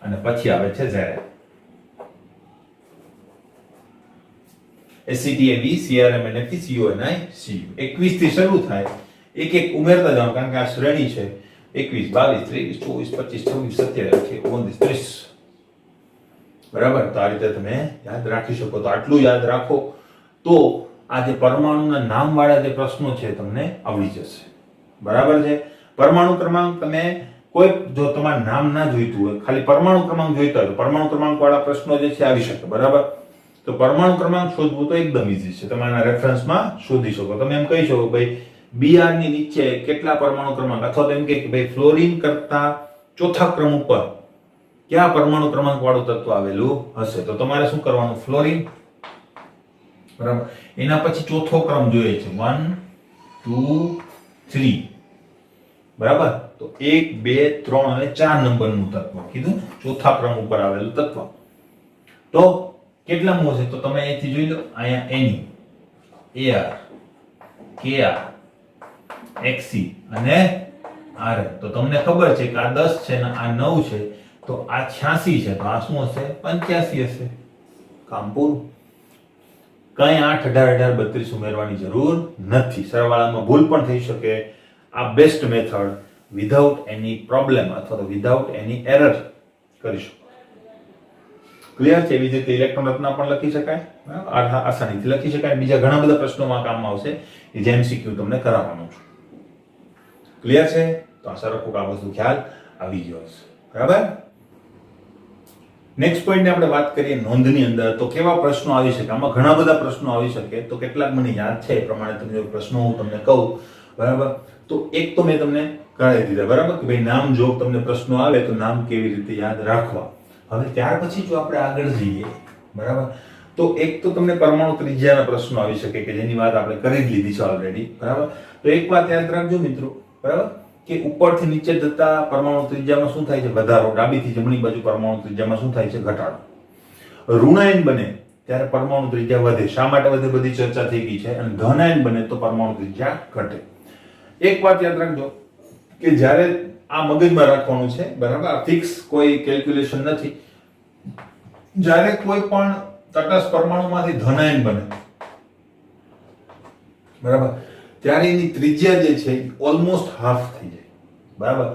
અને પછી આવે છે ZRF. SCTIV, CRMNFE, CONIC 21 થી શરૂ થાય. એક એક ઉમેરતા જાઓ કારણ કે આ શ્રેણી છે. 21, 22, 23, 24, 25, 26, 27, 29, 30. બરાબર, તો આ રીતે તમે યાદ રાખી શકો. તો આટલું યાદ રાખો તો આ જે પરમાણુના નામવાળા જે પ્રશ્નો છે તમને આવડી જશે. બરાબર છે? પરમાણુ ક્રમાંક તમે કોઈ જો તમારું નામ ના જોઈતું હોય, ખાલી પરમાણુ ક્રમાંક જોઈતા હોય તો પરમાણુ ક્રમાંક વાળા પ્રશ્નો જે છે આવી શકે. બરાબર, તો પરમાણુ ક્રમાંક શોધવું તો એકદમ ઈઝી છે. તમારા રેફરન્સમાં શોધી શકો. તમે એમ કહી શકો ભાઈ Br ની નીચે કેટલા પરમાણુ ક્રમાંક, અથવા તો એમ કે ભાઈ ફ્લોરીન કરતા ચોથા ક્રમ ઉપર કયા પરમાણુ ક્રમાંક વાળું તત્વ આવેલું હશે. તો તમારે શું કરવાનું? ફ્લોરીન. બરાબર, એના પછી ચોથો ક્રમ જોઈએ છે 1, 2, 3. બરાબર, તો 1, 2, 3 અને 4 નંબરનું તત્વ કીધું, ચોથા ક્રમ ઉપર આવેલું તત્વ. તો કેટલામું હશે? તો તમે અહીંથી જોઈ લો, અહીંયા Ar, Kr, Xc અને Rn. તો તમને ખબર છે કે આ 10 છે ને આ 9 છે, તો આ 86 છે, તો આ શું હશે? 85 હશે. કામ પૂરું. કઈ 8, 18, 18, 32 ઉમેરવાની જરૂર નથી. સરવાળામાં ભૂલ પણ થઈ શકે. આ બેસ્ટ મેથડ વિધાઉટ એની પ્રોબ્લેમ અથવા તો વિધાઉટ એની એરર કરી શકો. ક્લિયર છે? એવી રીતે ઇલેક્ટ્રોન રચના પણ લખી શકાય, આસાનીથી લખી શકાય. બીજા ઘણા બધા પ્રશ્નોમાં કામમાં આવશે જે MCQ તમને કરાવવાનું છું. ક્લિયર છે? તો આશા રાખું કે આ વસ્તુ ખ્યાલ આવી ગયો હશે. બરાબર, નેક્સ્ટ પોઈન્ટ આપણે વાત કરીએ નોંધની અંદર. તો કેવા પ્રશ્નો આવી શકે? આમાં ઘણા બધા પ્રશ્નો આવી શકે. તો કેટલાક મને યાદ છે એ પ્રમાણે તમને પ્રશ્નો હું તમને કહું. બરાબર, તો એક તો મેં તમને કરાવી દીધા. બરાબર, કે ભાઈ નામ જો તમને પ્રશ્નો આવે તો નામ કેવી રીતે યાદ રાખવા. હવે ત્યાર પછી જો આપણે આગળ જઈએ, બરાબર, તો એક તો તમને પરમાણુ ત્રિજ્યાના પ્રશ્નો આવી શકે કે જેની વાત આપણે કરી જ લીધી છે ઓલરેડી. બરાબર, તો એક વાત યાદ રાખજો મિત્રો. બરાબર, કે ઉપરથી નીચે જતા પરમાણુ ત્રિજ્યામાં શું થાય છે? વધારો. ડાબીથી જમણી બાજુ પરમાણુ ત્રિજ્યામાં શું થાય છે? ઘટાડો. ઋણાયન બને ત્યારે પરમાણુ ત્રિજ્યા વધે. શા માટે વધે? બધી ચર્ચા થઈ ગઈ છે. અને ધનાયન બને તો પરમાણુ ત્રિજ્યા ઘટે. એક વાત યાદ રાખજો કે જ્યારે આ મગજમાં રાખવાનું છે. બરાબર, ફિક્સ કોઈ કેલ્ક્યુલેશન નથી. જ્યારે કોઈ પણ તટસ્થ પરમાણુમાંથી ધનાયન બને, બરાબર, ત્યારે એની ત્રિજ્યા જે છે ઓલમોસ્ટ હાફ થઈ જાય. બરાબર,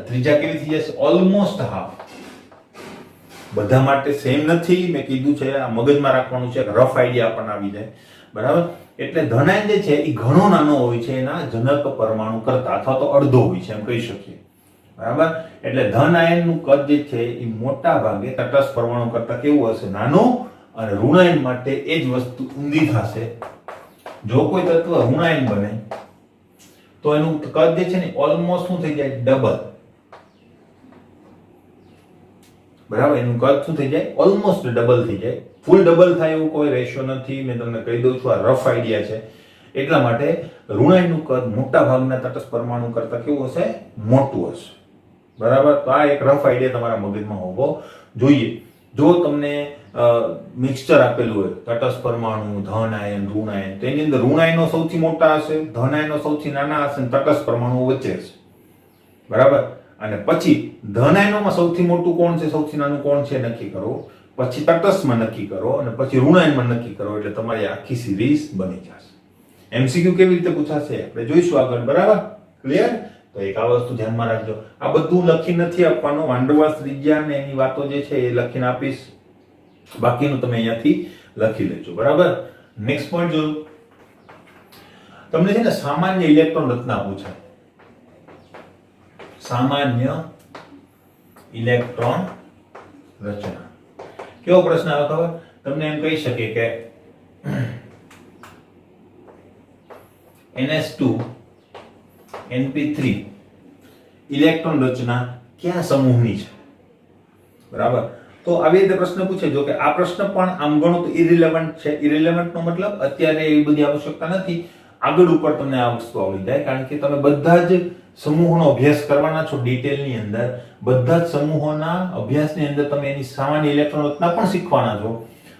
ત્રિજ્યા કેવી થઈ જશે? Almost half. બધા માટે સેમ નથી, મેં કીધું છે. આ મગજમાં રાખવાનું છે, રફ આઈડિયા આપણને આવી જાય. બરાબર, એટલે ધનાયન જે છે એ ઘણો નાનો હોય છે એના જનક પરમાણુ કરતા, અથવા તો અડધો હોય છે એમ કહી શકીએ. બરાબર, એટલે ધન આયનનું કદ જે છે એ મોટા ભાગે તટસ્થ પરમાણુ કરતા કેવું હશે? નાનું. અને ઋણાયન માટે એ જ વસ્તુ ઊંધી થશે. જો કોઈ તત્વ ઋણાયન બને તો એનું કદ જે છે ને ઓલમોસ્ટ શું થઈ જાય? ડબલ. બરાબર, એનું કદ શું થઈ જાય? ઓલમોસ્ટ ડબલ થઈ જાય. ફૂલ ડબલ થાય એવું કોઈ રેશિયો નથી. મેં તમને કહી દઉં છું, આ રફ આઈડિયા છે. એટલા માટે ઋણાયનનું કદ મોટા ભાગના તટસ્થ પરમાણુ કરતા કેવું હશે? મોટું હશે. બરાબર, તો આ એક રફ આઈડિયા તમારા મગજમાં હોવો જોઈએ. જો તમને મિક્સચર આપેલું હોય તટસ્થ પરમાણુ, ધન આયન, ઋણ આયન, તો એની અંદર ઋણ આયનો સૌથી મોટા હશે, ધન આયનો સૌથી નાના હશે, તટસ્થ પરમાણુ વચ્ચે હશે, બરાબર. અને પછી ધન આયનોમાં સૌથી મોટું કોણ છે, સૌથી નાનું કોણ છે નક્કી કરો, પછી તટસ્થમાં નક્કી કરો, અને પછી ઋણ આયનમાં નક્કી કરો, એટલે તમારી આખી સિરીઝ બની જશે. એમસીક્યુ કેવી રીતે પૂછાશે આપણે જોઈશું આગળ, બરાબર. ક્લિયર? તો એક આ વસ્તુ ધ્યાનમાં રાખજો. આ બધું લખી નથી આપવાનું, વાન ડેર વાલ્સ ત્રિજ્યા ને એની વાતો જે છે એ લખીને આપીશ, બાકીનું તમે અહીંયાથી લખી લેજો, બરાબર. નેક્સ્ટ પોઈન્ટ જો તમને છે ને સામાન્ય ઇલેક્ટ્રોન રચના પૂછાય, સામાન્ય ઇલેક્ટ્રોન રચના. કેવો પ્રશ્ન આવે ખબર? તમને એમ કહી શકે કે NS2 NP3 ઇલેક્ટ્રોન રચના કયા સમૂહની છે, બરાબર. તો આવી રીતે પ્રશ્ન પૂછે. જો કે આ પ્રશ્ન પણ આમ ગણો તો ઇરિલેવન્ટ છે. ઇરિલેવન્ટ નો મતલબ અત્યારે એવી બધી આવશ્યકતા નથી, આગળ ઉપર તમને આ વસ્તુ આવડી જાય, કારણ કે તમે બધા જ સમૂહોનો અભ્યાસ કરવાના છો ડિટેલની અંદર, બધા જ સમૂહોના અભ્યાસની અંદર તમે એની સામાન્ય ઇલેક્ટ્રોન રચના પણ શીખવાના છો.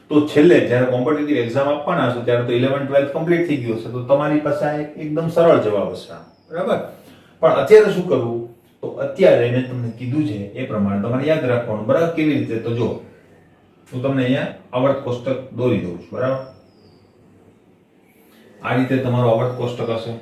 તો છેલ્લે જ્યારે કોમ્પિટિટિવ એક્ઝામ આપવાના હશો ત્યારે તો 11 12 કમ્પ્લીટ થઈ ગયું હશે, તો તમારી પાસે એકદમ સરળ જવાબ હશે, બરાબર. પણ અત્યારે શું કરવું? તો અત્યારે મેં તમને કીધું છે એ પ્રમાણે તમારે યાદ રાખવાનું, બરાબર. કેવી રીતે? તો જો હું તમને અહીંયા આવર્ત કોષ્ટક દોરી દઉં છું, બરાબર. આ રીતે તમારો આવર્ત કોષ્ટક હશે.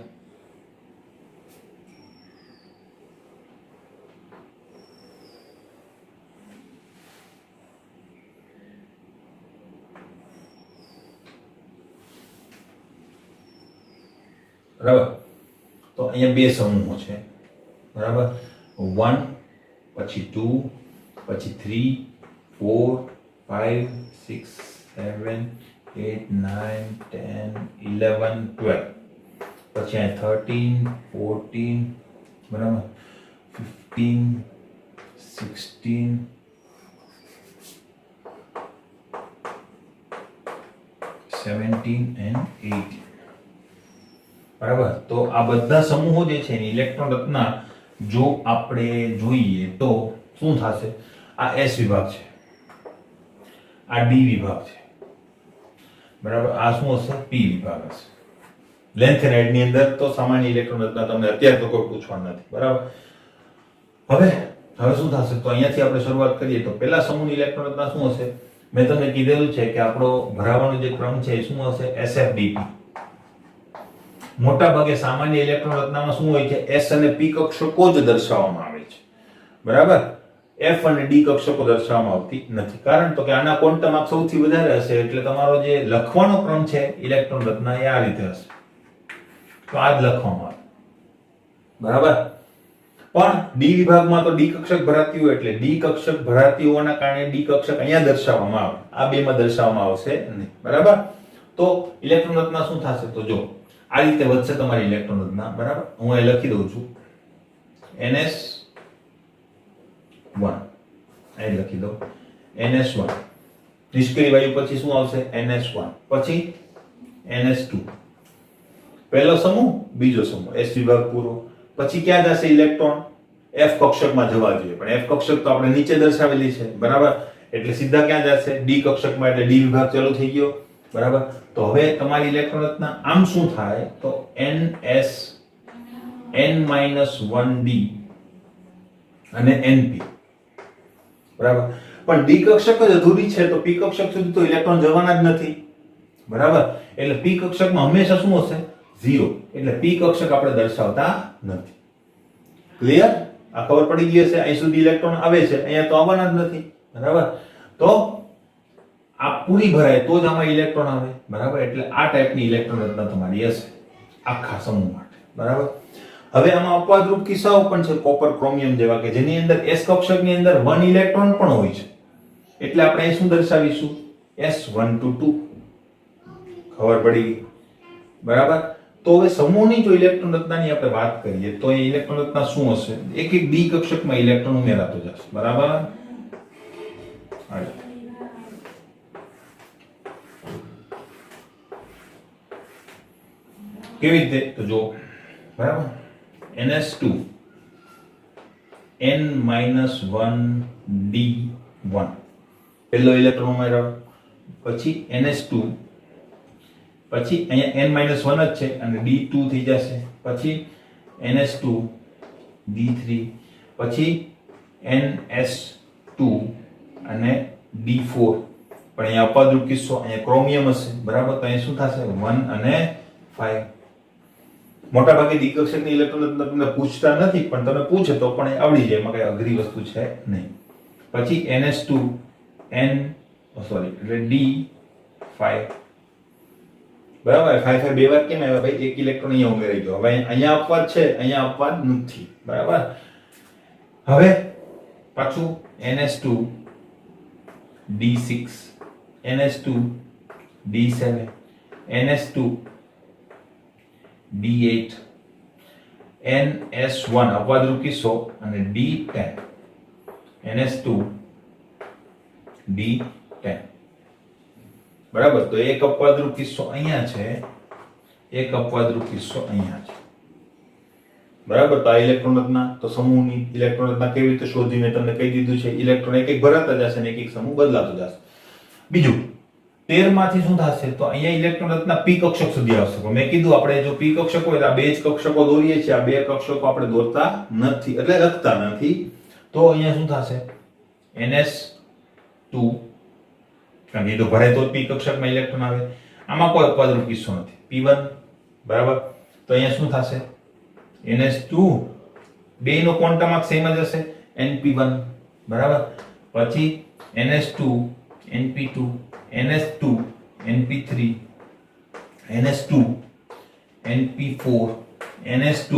બરાબર. તો અહીંયા બે સમૂહો છે, બરાબર. 1 પછી 2 પછી 3 4 5 6 7 8 9 10 11 12 પછી આ 13 14, બરાબર, 15 16 17 and 18, બરાબર. તો આ બધા સમૂહો જે છે એની ઇલેક્ટ્રોન રચના જો આપણે જોઈએ તો શું થશે? આ S વિભાગ છે, આ D વિભાગ છે, બરાબર. આ શું હશે? P વિભાગ હશે. લેન્થેનાઇડ ની અંદર તો સામાન્ય ઇલેક્ટ્રોન રચના તમને અત્યારે તો કોઈ પૂછવાનું નથી, બરાબર. હવે શું થશે? તો અહીંયાથી આપણે શરૂઆત કરીએ તો પહેલા સમૂહની ઇલેક્ટ્રોન રચના શું હશે? મેં તમને કીધેલું છે કે આપણો ભરાવાનો જે ક્રમ છે એ શું હશે? SFDP. મોટા ભાગે સામાન્ય ઇલેક્ટ્રોન રચનામાં શું હોય છે? S અને P કક્ષકો જ દર્શાવવામાં આવે છે, બરાબર. F અને D કક્ષકો દર્શાવવામાં આવતી નથી. કારણ તો કે આના ક્વોન્ટમ માપ સૌથી વધારે હશે, એટલે તમારો જે લખવાનો ક્રમ છે ઇલેક્ટ્રોન રચના એ આ રીતે હશે. તો આ જ લખવામાં આવે, બરાબર. પણ D વિભાગમાં તો D કક્ષક ભરાતી હોય, એટલે D કક્ષક ભરાતી હોવાના કારણે D કક્ષક અહીંયા દર્શાવવામાં આવે, આ બેમાં દર્શાવવામાં આવશે નહીં, બરાબર. તો ઇલેક્ટ્રોન રચના શું થશે? તો જો આ રીતે વધશે તમારી ઇલેક્ટ્રોન રચના, બરાબર. હું અહીં લખી દઉં છું NS1, અહીં લખી દઉં NS1. નિષ્ક્રિય વાયુ પછી શું આવશે? NS1, પછી NS2. પહેલો સમૂહ, બીજો સમૂહ, S વિભાગ પૂરો. પછી ક્યાં જશે ઇલેક્ટ્રોન? F કક્ષકમાં જવા જોઈએ, પણ F કક્ષક તો આપણે નીચે દર્શાવેલી છે, બરાબર. એટલે સીધા ક્યાં જશે? D કક્ષકમાં, એટલે D વિભાગ ચાલુ થઈ ગયો, બરાબર. તો હવે તમારી ઇલેક્ટ્રોન રચના આમ શું થાય? તો NS N-1D અને NP, બરાબર. પણ D કક્ષક જ અધૂરી છે, તો P કક્ષક સુધી તો ઇલેક્ટ્રોન જવાના જ નથી, બરાબર. એટલે P કક્ષકમાં હંમેશા શું હશે? 0. એટલે P કક્ષક આપણે દર્શાવતા નથી. ક્લિયર? આ ખબર પડી ગઈ હશે. અહીં સુધી ઇલેક્ટ્રોન આવે છે, અહીંયા તો આવવાના જ નથી, બરાબર. તો આ પૂરી ભરાય તો જ આમાં ઇલેક્ટ્રોન આવે, બરાબર. એટલે આ ટાઈપની ઇલેક્ટ્રોન રચના તમારી હશે આખા સમૂહ માટે, બરાબર. હવે આમાં અપવાદરૂપ કિસ્સાઓ પણ છે, કોપર ક્રોમિયમ જેવા, કે જેની અંદર S કક્ષકની અંદર 1 ઇલેક્ટ્રોન પણ હોય છે, એટલે આપણે અહીં શું દર્શાવીશું? S122. ખબર પડી, બરાબર. તો હવે સમૂહની જો ઇલેક્ટ્રોન રચનાની આપણે વાત કરીએ તો એ ઇલેક્ટ્રોન રચના શું હશે? એક એક D કક્ષકમાં ઇલેક્ટ્રોન ઉમેરાતો જશે, બરાબર. કેવી રીતે? તો જો, બરાબર. NS2 N-1D1, પહેલો ઇલેક્ટ્રોન ઉમેરાયો. પછી NH2, પછી અહીંયા n-1 જ છે અને D2 થઈ જશે, પછી NH2 D3, પછી NS2 અને D4, પણ અહીંયા અપવાદરૂપ કિસ્સો, અહીંયા ક્રોમિયમ હશે, બરાબર. તો અહીંયા શું થશે 1 અને 5. મોટા ભાગે ડી કક્ષકની ઇલેક્ટ્રોન તમને પૂછતા નથી, પણ તમે પૂછે તો પણ આવડી જાય, એમાં કઈ અઘરી વસ્તુ છે નહીં. પછી NS2 એટલે D5, બરાબર. 5 5 બે વાર કેમ આવ્યા ભાઈ? એક ઇલેક્ટ્રોન અહીંયા ઉમેરાઈ ગયો. હવે અહીંયા અપવાદ છે, અહીંયા અપવાદ નથી, બરાબર. હવે પાછું NS2 D6, NS2 D7, NS2 D8, NS1 અપવાદરૂપ કિસ્સો અને D10, NS2 D10, બરાબર. તો એક અપવાદરૂપ કિસ્સો અહીંયા છે, એક અપવાદરૂપ કિસ્સો અહીંયા છે, બરાબર. તો આ ઇલેક્ટ્રોન રચના, તો સમૂહની ઇલેક્ટ્રોન રચના કેવી રીતે શોધવી મેં તમને કહી દીધું છે. ઇલેક્ટ્રોન એક એક ભરાતા જશે અને એક એક સમૂહ બદલાતો જશે. બીજું 13 માંથી શું થશે? તો અહીંયા ઇલેક્ટ્રોન રચના p કક્ષક સુધી આવશે. મેં કીધું આપણે જો p કક્ષક હોય તો આ બે જ કક્ષકો દોરીએ છીએ, આ બે કક્ષકો આપણે દોરતા નથી, એટલે લખતા નથી. તો અહીંયા શું થશે? NS2, કારણ કે એ તો ભરાય તો p કક્ષકમાં ઇલેક્ટ્રોન આવે. આમાં કોઈ અપવાદરૂપ કિસ્સો નથી. p1, બરાબર. તો અહીંયા શું થશે? NS2 બેનો ક્વોન્ટમ માર્ક સેમ જ હશે, np1, બરાબર. પછી NS2 np2, NS2 np3, NS2 np4, NS2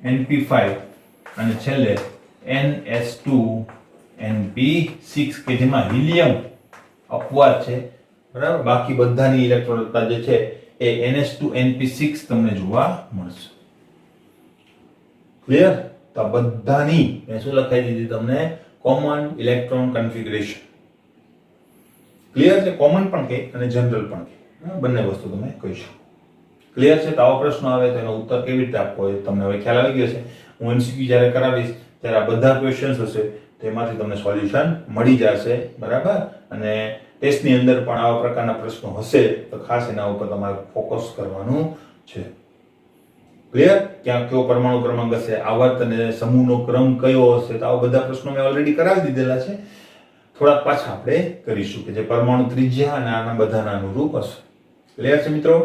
np5 અને છેલ્લે NS2 np6 કે જેમાં હિલિયમ અપવાદ છે, બરાબર. બાકી બધાની ઇલેક્ટ્રોન રચના જે છે એ NS2 np6 તમને જોવા મળશે. ક્લિયર? તો બધાની મેં શું લખાઈ દીધી તમને? Common electron configuration. ક્લિયર છે? કોમન પણ કે અને જનરલ પણ કે, બંને વસ્તુ તમે કહી શકો. ક્લિયર છે? તો આવો પ્રશ્ન આવે તો એનો ઉત્તર કેવી રીતે આપવો એ તમને હવે ખ્યાલ આવી ગયો છે. હું MCQ જ્યારે કરાવીશ ત્યારે આ બધા ક્વેશ્ચન્સ હશે, તેમાંથી તમને સોલ્યુશન મળી જશે, બરાબર. અને ટેસ્ટની અંદર પણ આવા પ્રકારના પ્રશ્નો હશે તો ખાસ એના ઉપર તમારે ફોકસ કરવાનું છે. ક્લિયર? ક્યાં કયો પરમાણુ ક્રમાંક હશે, આવર્ત અને સમૂહનો ક્રમ કયો હશે, તો આવા બધા પ્રશ્નો મેં ઓલરેડી કરાવી દીધેલા છે. થોડાક પાછા આપણે કરીશું કે જે પરમાણુ ત્રિજ્યા અને આના બધાના અનુરૂપ હશે. ક્લિયર છે મિત્રો?